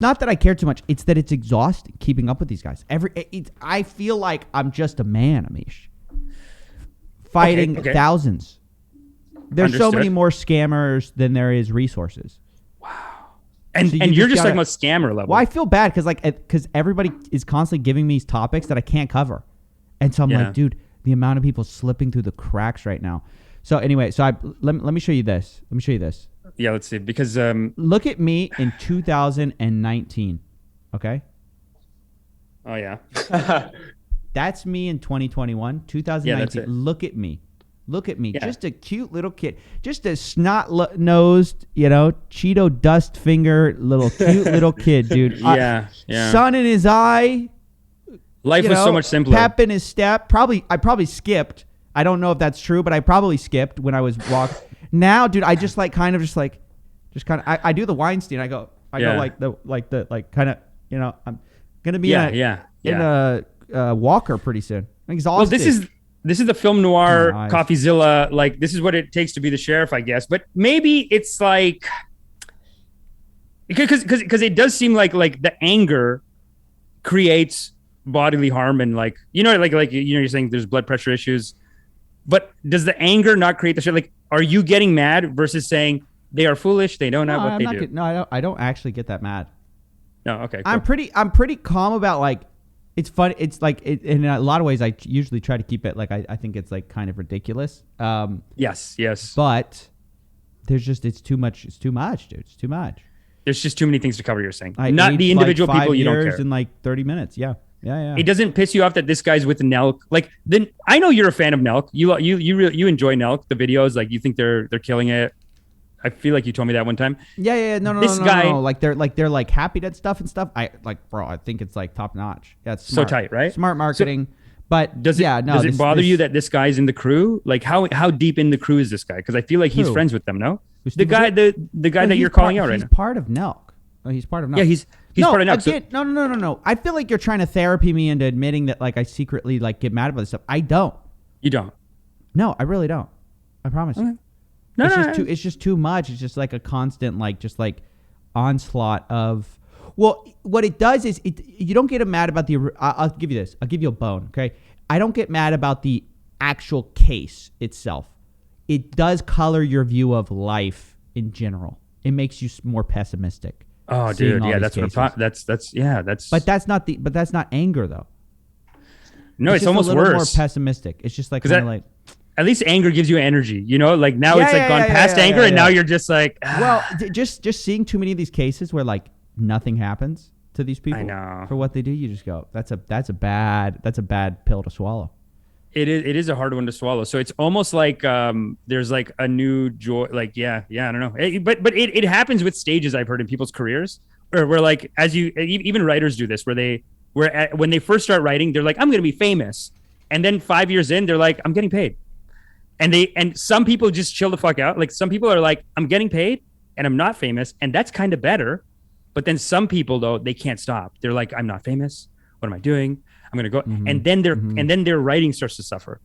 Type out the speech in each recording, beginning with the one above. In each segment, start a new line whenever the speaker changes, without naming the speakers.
Not that I care too much. It's that it's exhausting keeping up with these guys. I feel like I'm just a man, Amish, fighting thousands. There's so many more scammers than there is resources.
Wow. And you're just talking about scammer level.
Well, I feel bad because everybody is constantly giving me these topics that I can't cover. And so I'm like, dude, the amount of people slipping through the cracks right now. So anyway, let me show you this. Let me show you this.
Yeah, let's see. Because
look at me in 2019. Okay?
Oh, yeah.
That's me in 2021, 2019.
Yeah, that's it.
Look at me. Look at me. Yeah. Just a cute little kid. Just a snot-nosed, Cheeto dust finger, cute little kid, dude.
Yeah.
Sun in his eye.
Life was so much simpler.
Pep in his step. I probably skipped. I don't know if that's true, but I probably skipped when I was walking. Now, dude, I just I do the Weinstein. I go I'm gonna be in a walker pretty soon. I'm exhausted.
Well, this is the film noir Coffeezilla. Like, this is what it takes to be the sheriff, I guess. But maybe it's like because it does seem like the anger creates bodily harm and you're saying there's blood pressure issues. But does the anger not create the shit? Like, are you getting mad versus saying they are foolish, they don't know what they do?
No, I don't actually get that mad.
No, okay.
Cool. I'm pretty calm about it's fun. It's in a lot of ways I usually try to keep it I think it's kind of ridiculous.
Yes.
But it's too much. It's too much, dude. It's too much.
There's just too many things to cover. You're saying not the individual people you don't care.
In 30 minutes. Yeah.
It doesn't piss you off that this guy's with Nelk. Then I know you're a fan of Nelk. You enjoy Nelk, the videos. You think they're killing it. I feel like you told me that one time.
Yeah. No. This guy, they're happy to stuff and stuff. I think it's top notch. Yeah, it's smart.
So tight, right?
Smart marketing. But
does it bother you that this guy's in the crew? How deep in the crew is this guy? Because I feel like he's friends with them. No, the guy that you're calling out right now.
He's part of Nelk. He's part of Nelk.
Yeah, he's part of Nelk.
Again, no. I feel like you're trying to therapy me into admitting that I secretly get mad about this stuff. I don't.
You don't?
No, I really don't. I promise you. It's just too much. It's just a constant onslaught of. Well, what it does is you don't get mad about the. I'll give you this. I'll give you a bone. Okay, I don't get mad about the actual case itself. It does color your view of life in general. It makes you more pessimistic.
Oh, dude, yeah, that's what I'm talking. That's.
But that's not anger though.
No, it's almost
a little
worse.
More pessimistic. It's just
at least anger gives you energy, now it's gone past anger and now you're just
well, just seeing too many of these cases where nothing happens to these people.
I know.
For what they do, you just go, that's a bad pill to swallow.
It is a hard one to swallow. So it's almost there's a new joy. I don't know. But it happens with stages, I've heard, in people's careers, or where even writers do this, when they first start writing, they're I'm going to be famous, and then 5 years in, they're I'm getting paid, and some people just chill the fuck out. Some people are I'm getting paid and I'm not famous, and that's kind of better. But then some people though, they can't stop. They're I'm not famous. What am I doing? I'm going to go. Mm-hmm. And then their writing starts to suffer.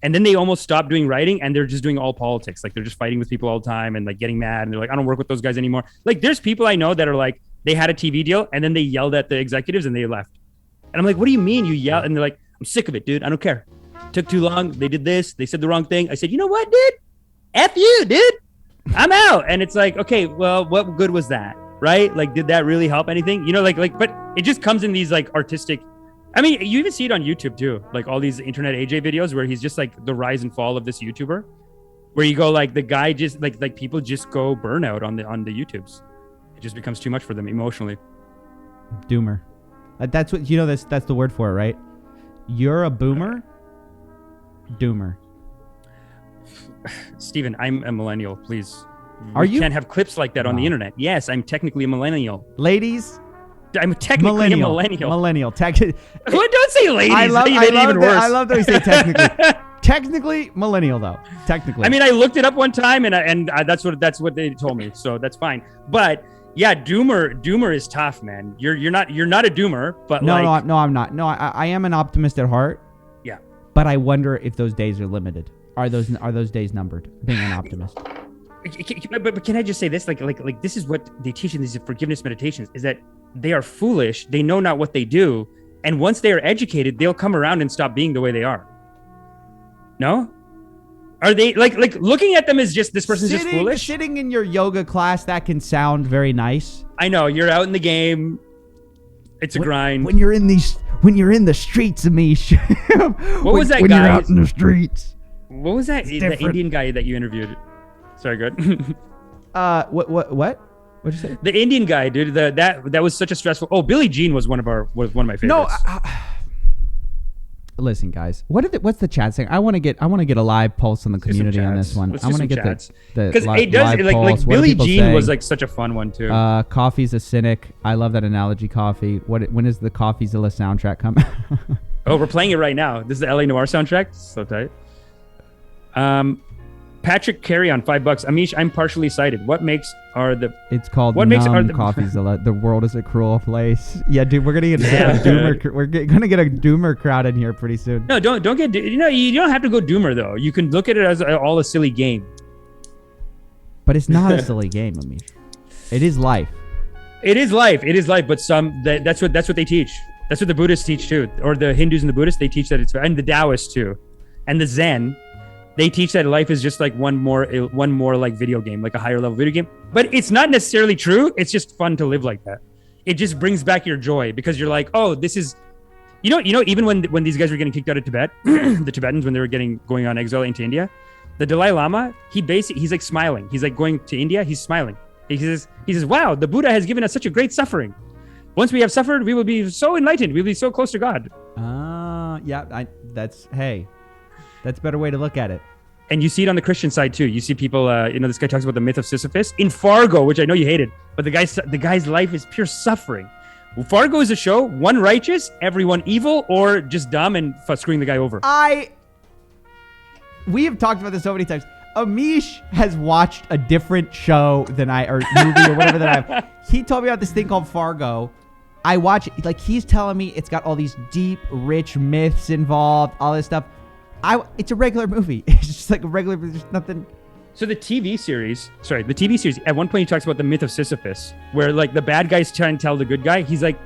And then they almost stop doing writing and they're just doing all politics. They're just fighting with people all the time and getting mad. And they're I don't work with those guys anymore. There's people I know that are they had a TV deal and then they yelled at the executives and they left. And I'm what do you mean you yell? And they're I'm sick of it, dude. I don't care. Took too long. They did this. They said the wrong thing. I said, you know what, dude? F you, dude. I'm out. And it's okay, well, what good was that? Right? Did that really help anything? But it just comes in these artistic. I mean, you even see it on YouTube too. All these internet AJ videos where he's just the rise and fall of this YouTuber, where you go the guy just people just go burnout on the YouTubes. It just becomes too much for them emotionally.
Doomer. That's what that's the word for it, right? You're a boomer. Doomer.
Steven, I'm a millennial, please.
Are you?
Can't have clips like that on the internet. Yes, I'm technically a millennial.
Ladies,
I'm technically a millennial.
Millennial.
Don't say ladies. I love
that we say technically. Technically millennial though. Technically.
I mean, I looked it up one time and that's what they told me. So that's fine. But yeah, doomer is tough, man. You're not a doomer, but
no, I'm not. No, I am an optimist at heart.
Yeah.
But I wonder if those days are limited. Are those days numbered? Being an optimist.
But can I just say this? This is what they teach in these forgiveness meditations: is that they are foolish. They know not what they do. And once they are educated, they'll come around and stop being the way they are. No? Are they like looking at them as just this person's just foolish?
Sitting in your yoga class, that can sound very nice.
I know, you're out in the game. It's a grind.
When you're in the streets, Amish.
What was that
when
guy?
You're out in the streets.
What was that? The Indian guy that you interviewed. Sorry, good.
What? What'd you say?
The Indian guy, dude. That was such a stressful. Oh, Billie Jean was one of my favorites.
No. Listen, guys. What's the chat saying? I want to get a live pulse on the community on this one. I want to get the
because it does like Billie Jean was like such a fun one too.
Coffee's a cynic. I love that analogy. Coffee. When is the Coffeezilla soundtrack coming?
Oh, we're playing it right now. This is the LA Noire soundtrack. So tight. Patrick Carey on $5. Amish, I'm partially sighted. What makes are the?
It's called Coffeezilla. The world is a cruel place. Yeah, dude, we're gonna get a doomer. We're gonna get a doomer crowd in here pretty soon.
No, don't get. You don't have to go doomer though. You can look at it as all a silly game.
But it's not a silly game, Amish. It is life.
It is life. But that's what they teach. That's what the Buddhists teach too, or the Hindus and the Buddhists. They teach that it's, and the Taoists too, and the Zen. They teach that life is just like one more like video game, like a higher level video game. But it's not necessarily true. It's just fun to live like that. It just brings back your joy because you're like, oh, this is, even when these guys were getting kicked out of Tibet, the Tibetans, when they were going on exile into India, the Dalai Lama, he's like smiling. He's like going to India. He's smiling. He says, wow, the Buddha has given us such a great suffering. Once we have suffered, we will be so enlightened. We'll be so close to God.
Yeah, that's a better way to look at it.
And you see it on the Christian side too. You see people, this guy talks about the myth of Sisyphus in Fargo, which I know you hated, but the guy's life is pure suffering. Well, Fargo is a show, one righteous, everyone evil, or just dumb and screwing the guy over.
We have talked about this so many times. Amish has watched a different show than or movie or whatever that I have. He told me about this thing called Fargo. I watch it, like he's telling me it's got all these deep, rich myths involved, all this stuff. It's a regular movie. It's just like a regular. There's nothing.
So the TV series. At one point he talks about the myth of Sisyphus, where like the bad guy's trying to tell the good guy, he's like,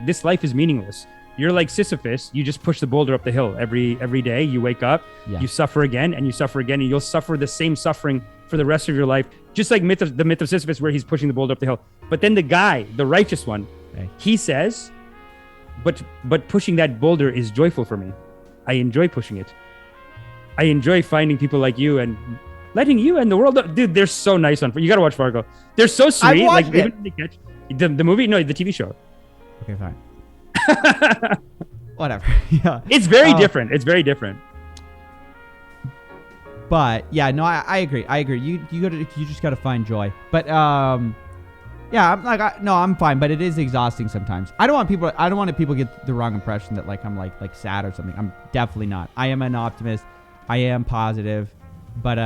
this life is meaningless. You're like Sisyphus. You just push the boulder up the hill every day. You wake up, you suffer again, and you suffer again, and you'll suffer the same suffering for the rest of your life. Just like the myth of Sisyphus, where he's pushing the boulder up the hill. But then the guy, the righteous one, he says, but pushing that boulder is joyful for me. I enjoy pushing it. I enjoy finding people like you and letting you and the world. Dude, they're so nice on. You got to watch Fargo. They're so sweet.
I've watched it.
The movie, no, the TV show.
Okay, fine. Whatever. Yeah,
it's very different. It's very different.
But yeah, no, I agree. You just got to find joy. But yeah, I'm fine. But it is exhausting sometimes. I don't want people to get the wrong impression that like I'm like sad or something. I'm definitely not. I am an optimist. I am positive, but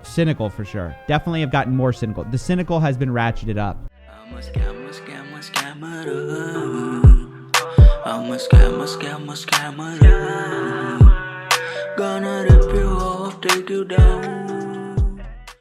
cynical for sure. Definitely have gotten more cynical. The cynical has been ratcheted up.
I'm a scammer. Gonna rip you off, take you down.